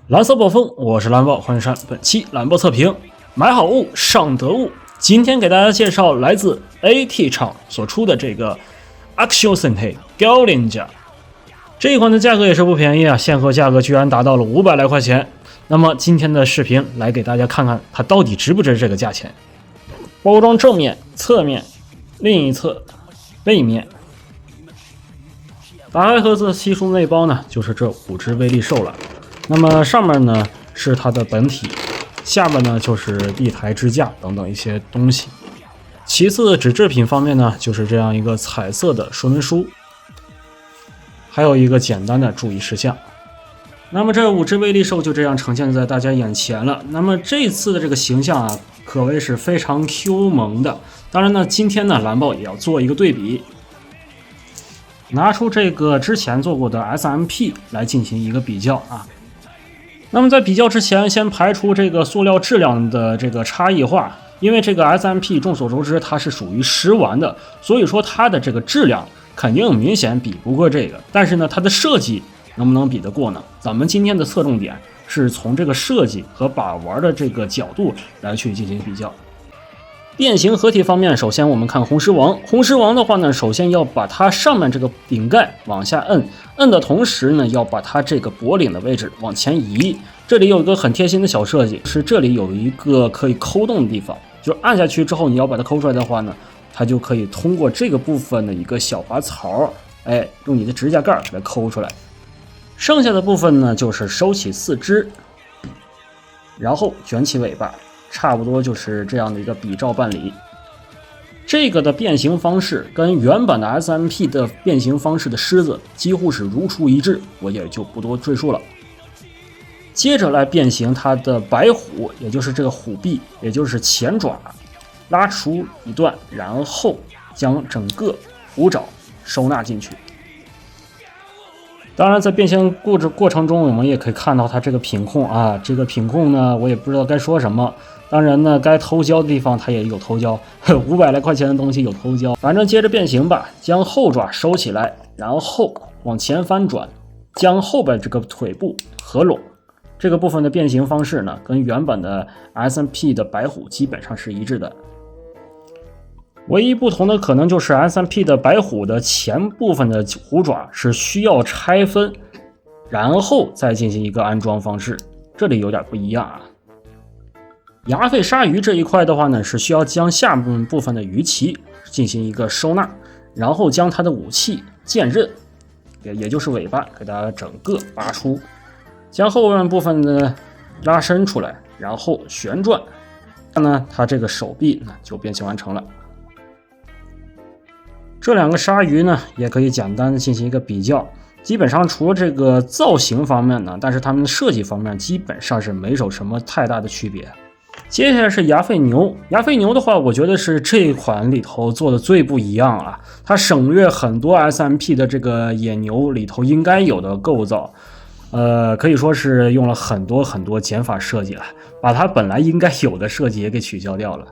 蓝色暴风，我是蓝豹，欢迎上本期蓝豹测评。买好物，上得物。今天给大家介绍来自 AT 厂所出的这个 Action Sentai Gaolinja， 这一款的价格也是不便宜啊，现货价格居然达到了500来块钱。那么今天的视频来给大家看看它到底值不值这个价钱。包装正面、侧面、另一侧、背面。打开盒子悉数内包呢，就是这5只威力兽了。那么上面呢是它的本体，下面呢就是地台支架等等一些东西。其次纸制品方面呢，就是这样一个彩色的说明书，还有一个简单的注意事项。那么这5只威力兽就这样呈现在大家眼前了。那么这次的这个形象啊，可谓是非常 Q 萌的。当然呢，今天呢蓝豹也要做一个对比，拿出这个之前做过的 SMP 来进行一个比较啊。那么在比较之前，先排除这个塑料质量的这个差异化，因为这个 SMP 众所周知它是属于食玩的，所以说它的这个质量肯定明显比不过这个。但是呢，它的设计能不能比得过呢？咱们今天的侧重点是从这个设计和把玩的这个角度来去进行比较。变形合体方面，首先我们看红狮王。红狮王的话呢，首先要把它上面这个顶盖往下摁的同时呢，要把它这个脖领的位置往前移。这里有一个很贴心的小设计，是这里有一个可以抠动的地方，就按下去之后，你要把它抠出来的话呢，它就可以通过这个部分的一个小拔槽，用你的指甲盖给它抠出来。剩下的部分呢，就是收起4肢，然后卷起尾巴。差不多就是这样的一个比照办理。这个的变形方式跟原版的 SMP 的变形方式的狮子几乎是如出一致，我也就不多赘述了。接着来变形它的白虎，也就是这个虎臂，也就是前爪，拉出一段，然后将整个虎爪收纳进去。当然在变形过程中，我们也可以看到它这个品控啊，这个品控呢，我也不知道该说什么。当然呢，该偷胶的地方它也有偷胶，500来块钱的东西有偷胶。反正接着变形吧，将后爪收起来，然后往前翻转，将后边这个腿部合拢。这个部分的变形方式呢，跟原版的 SMP 的白虎基本上是一致的。唯一不同的可能就是 SMP 的白虎的前部分的虎爪是需要拆分，然后再进行一个安装方式，这里有点不一样啊。牙肺鲨鱼这一块的话呢，是需要将下部分的鱼鳍进行一个收纳，然后将它的武器剑刃，也就是尾巴，给它整个拔出，将后面部分呢拉伸出来，然后旋转，那它这个手臂呢就变形完成了。这2个鲨鱼呢，也可以简单的进行一个比较。基本上除了这个造型方面呢，但是它们的设计方面基本上是没有什么太大的区别。接下来是牙肺牛。牙肺牛的话，我觉得是这一款里头做的最不一样啊，它省略很多 SMP 的这个野牛里头应该有的构造，可以说是用了很多减法设计了，把它本来应该有的设计也给取消掉了。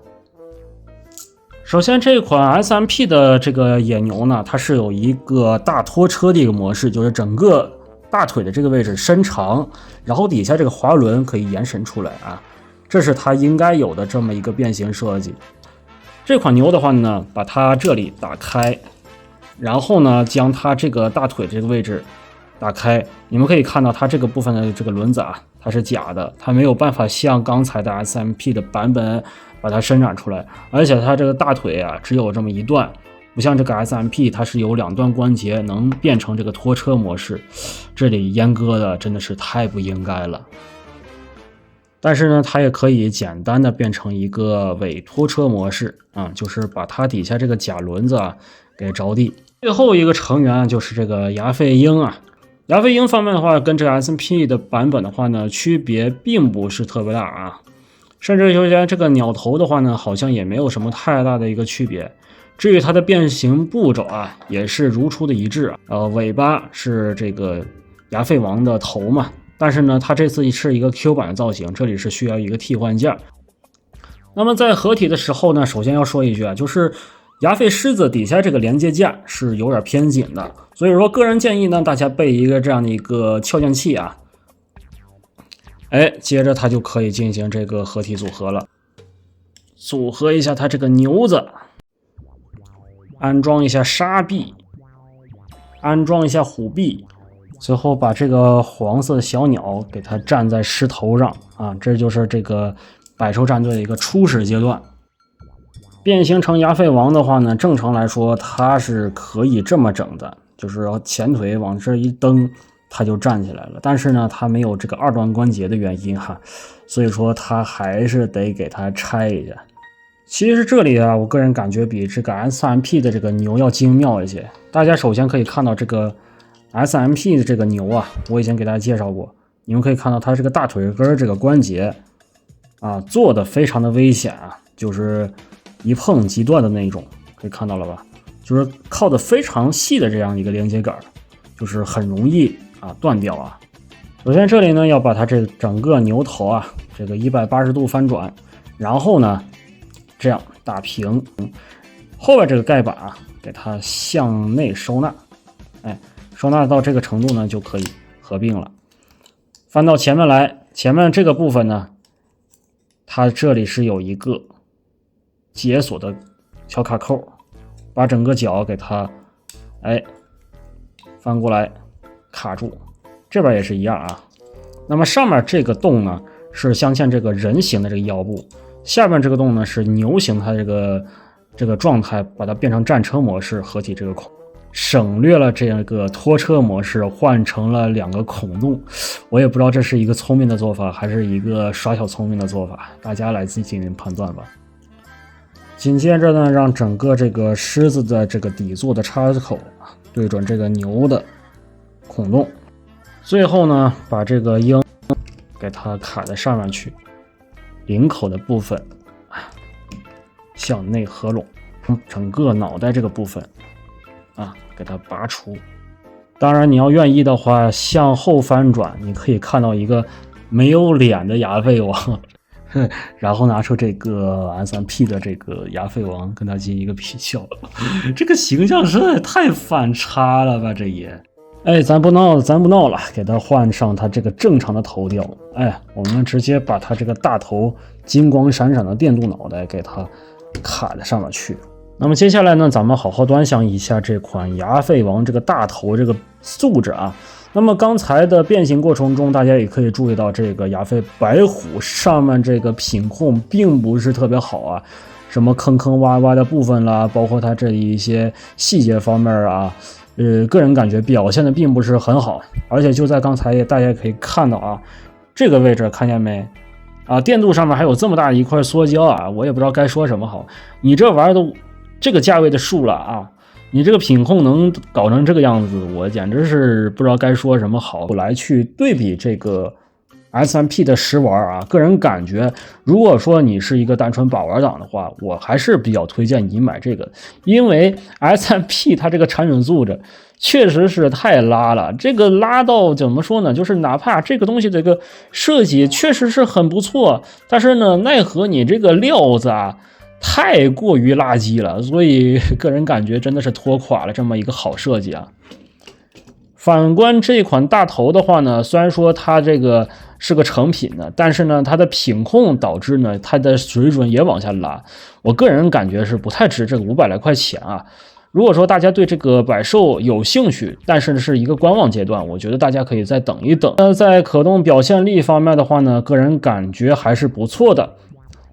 首先这款 SMP 的这个野牛呢，它是有一个大拖车的一个模式，就是整个大腿的这个位置伸长，然后底下这个滑轮可以延伸出来啊，这是它应该有的这么一个变形设计。这款牛的话呢，把它这里打开，然后呢将它这个大腿这个位置打开，你们可以看到它这个部分的这个轮子啊，它是假的，它没有办法像刚才的 SMP 的版本把它伸展出来，而且它这个大腿啊只有这么一段，不像这个 SMP 它是有2段关节能变成这个拖车模式，这里阉割的真的是太不应该了。但是呢，它也可以简单的变成一个伪拖车模式啊，就是把它底下这个假轮子啊给着地。最后一个成员就是这个牙肺鹰啊。牙肺鹰方面的话，跟这个 SMP 的版本的话呢，区别并不是特别大啊。甚至就连这个鸟头的话呢，好像也没有什么太大的一个区别。至于它的变形步骤啊，也是如出的一致啊。尾巴是这个牙肺王的头嘛，但是呢，它这次是一个 Q 版的造型，这里是需要一个替换件。那么在合体的时候呢，首先要说一句啊，就是牙肺狮子底下这个连接架是有点偏紧的，所以说个人建议呢，大家备一个这样的一个撬件器啊，哎，接着它就可以进行这个合体组合了，组合一下它这个牛子，安装一下沙臂，安装一下虎臂，最后把这个黄色小鸟给它站在狮头上啊，这就是这个百兽战队的一个初始阶段。变形成牙肺王的话呢，正常来说它是可以这么整的，就是前腿往这一蹬，它就站起来了。但是呢，它没有这个二段关节的原因哈，所以说它还是得给它拆一下。其实这里啊，我个人感觉比这个 SMP 的这个牛要精妙一些。大家首先可以看到这个 SMP 的这个牛啊，我以前给大家介绍过，你们可以看到它这个大腿根这个关节啊，做的非常的危险啊，就是一碰即断的那种，可以看到了吧？就是靠的非常细的这样一个连接杆，就是很容易啊断掉啊。首先这里呢要把它这整个牛头啊，这个180度翻转，然后呢这样打平，后边这个盖板啊给它向内收纳，哎，收纳到这个程度呢就可以合并了。翻到前面来，前面这个部分呢，它这里是有一个解锁的小卡扣，把整个脚给它翻过来卡住，这边也是一样啊。那么上面这个洞呢是镶嵌这个人形的这个腰部，下面这个洞呢是牛形它这个状态，把它变成战车模式合体这个孔，省略了这个拖车模式，换成了2个孔洞。我也不知道这是一个聪明的做法还是一个耍小聪明的做法，大家来自己进行判断吧。紧接着呢，让整个这个狮子的这个底座的插口对准这个牛的孔洞，最后呢把这个鹰给它卡在上面去，领口的部分向内合拢，整个脑袋这个部分给它拔出。当然你要愿意的话，向后翻转，你可以看到一个没有脸的牙肺王，然后拿出这个 SMP 的这个牙肺王跟它进行一个比较，这个形象实在太反差了吧，这也。咱不闹了，给它换上它这个正常的头雕。我们直接把它这个大头金光闪闪的电镀脑袋给它卡在上面去。那么接下来呢，咱们好好端详一下这款牙肺王这个大头这个素质啊。那么刚才的变形过程中，大家也可以注意到这个牙肺白虎上面这个品控并不是特别好啊，什么坑坑洼洼的部分啦，包括它这一些细节方面啊，个人感觉表现的并不是很好。而且就在刚才大家也可以看到啊，这个位置看见没啊？电镀上面还有这么大一块塑胶啊，我也不知道该说什么好。你这玩意儿都这个价位的数了啊，你这个品控能搞成这个样子，我简直是不知道该说什么好。来去对比这个 SMP 的食玩啊，个人感觉，如果说你是一个单纯把玩党的话，我还是比较推荐你买这个，因为 SMP 它这个产品素质确实是太拉了，这个拉到怎么说呢？就是哪怕这个东西这个设计确实是很不错，但是呢，奈何你这个料子啊太过于垃圾了，所以个人感觉真的是拖垮了这么一个好设计啊。反观这款大头的话呢，虽然说它这个是个成品呢，但是呢，它的品控导致呢，它的水准也往下拉。我个人感觉是不太值这个500来块钱啊。如果说大家对这个百兽有兴趣，但是是一个观望阶段，我觉得大家可以再等一等。在可动表现力方面的话呢，个人感觉还是不错的。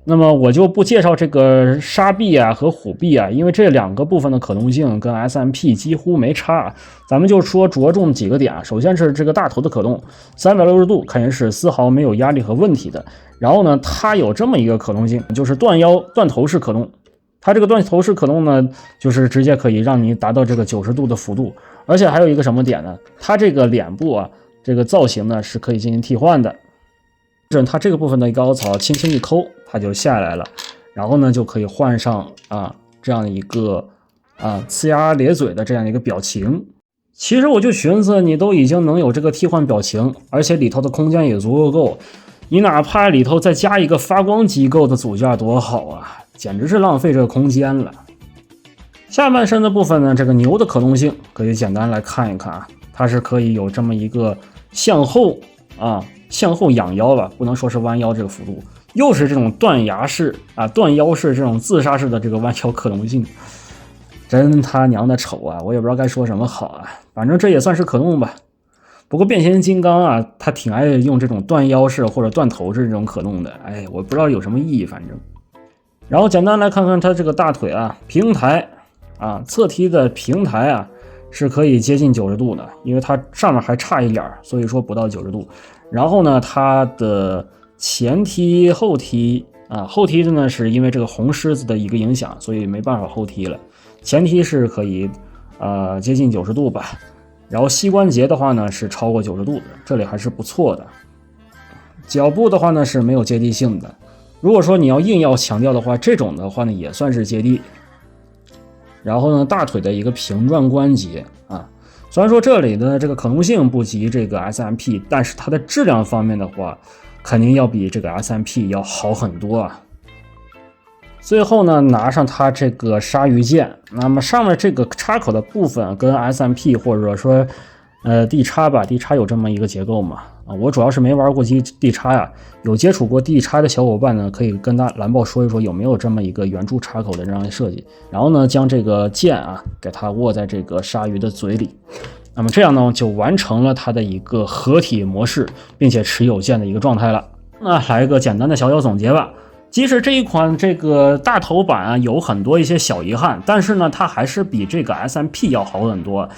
那么我就不介绍这个沙臂啊和虎臂啊，因为这2个部分的可动性跟 SMP 几乎没差。咱们就说着重几个点啊，首先是这个大头的可动，360度肯定是丝毫没有压力和问题的。然后呢，它有这么一个可动性，就是断头式可动。它这个断头式可动呢，就是直接可以让你达到这个90度的幅度。而且还有一个什么点呢？它这个脸部啊，这个造型呢是可以进行替换的。它这个部分的一个凹槽轻轻一抠，它就下来了，然后呢就可以换上这样一个呲牙咧嘴的这样一个表情。其实我就寻思，你都已经能有这个替换表情，而且里头的空间也足够，你哪怕里头再加一个发光机构的组件多好啊，简直是浪费这个空间了。下半身的部分呢，这个牛的可动性可以简单来看一看啊，它是可以有这么一个向后向后仰腰吧，不能说是弯腰这个幅度，又是这种断崖式啊、断腰式这种自杀式的这个弯腰可动性，真他娘的丑啊！我也不知道该说什么好啊，反正这也算是可动吧。不过变形金刚啊，他挺爱用这种断腰式或者断头式这种可动的，哎，我不知道有什么意义，反正。然后简单来看看他这个大腿啊，平台啊，侧踢的平台啊是可以接近90度的，因为它上面还差一点，所以说不到90度。然后呢，它的前踢、后踢啊，后踢的呢是因为这个红狮子的一个影响，所以没办法后踢了。前踢是可以接近90度吧。然后膝关节的话呢是超过90度的，这里还是不错的。脚部的话呢是没有接地性的。如果说你硬要强调的话，这种的话呢也算是接地。然后呢，大腿的一个平转关节啊，虽然说这里的这个可动性不及这个 SMP， 但是它的质量方面的话，肯定要比这个 SMP 要好很多啊。最后呢，拿上它这个鲨鱼剑，那么上面这个插口的部分跟 SMP 或者说D 叉吧 ，D 叉有这么一个结构嘛啊，我主要是没玩过D 叉呀，有接触过 D 叉的小伙伴呢，可以跟蓝豹说一说有没有这么一个圆柱插口的这样的设计。然后呢，将这个剑啊给它握在这个鲨鱼的嘴里，那么这样呢就完成了它的一个合体模式，并且持有剑的一个状态了。那来一个简单的小总结吧。即使这一款这个大头版啊有很多一些小遗憾，但是呢，它还是比这个 SMP 要好很多。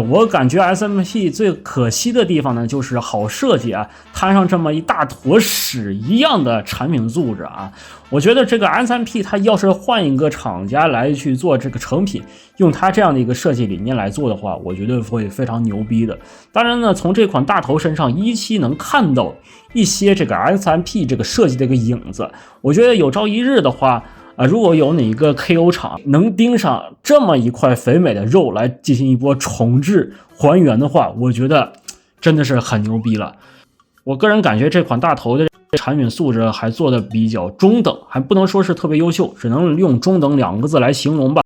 我感觉 SMP 最可惜的地方呢，就是好设计啊，摊上这么一大坨屎一样的产品素质啊。我觉得这个 SMP 它要是换一个厂家来去做这个成品，用它这样的一个设计理念来做的话，我觉得会非常牛逼的。当然呢，从这款大头身上依稀能看到一些这个 SMP 这个设计的一个影子。我觉得有朝一日的话，如果有哪个 KO 厂能盯上这么一块肥美的肉来进行一波重置还原的话，我觉得真的是很牛逼了。我个人感觉这款大头的产品素质还做的比较中等，还不能说是特别优秀，只能用中等2个字来形容吧。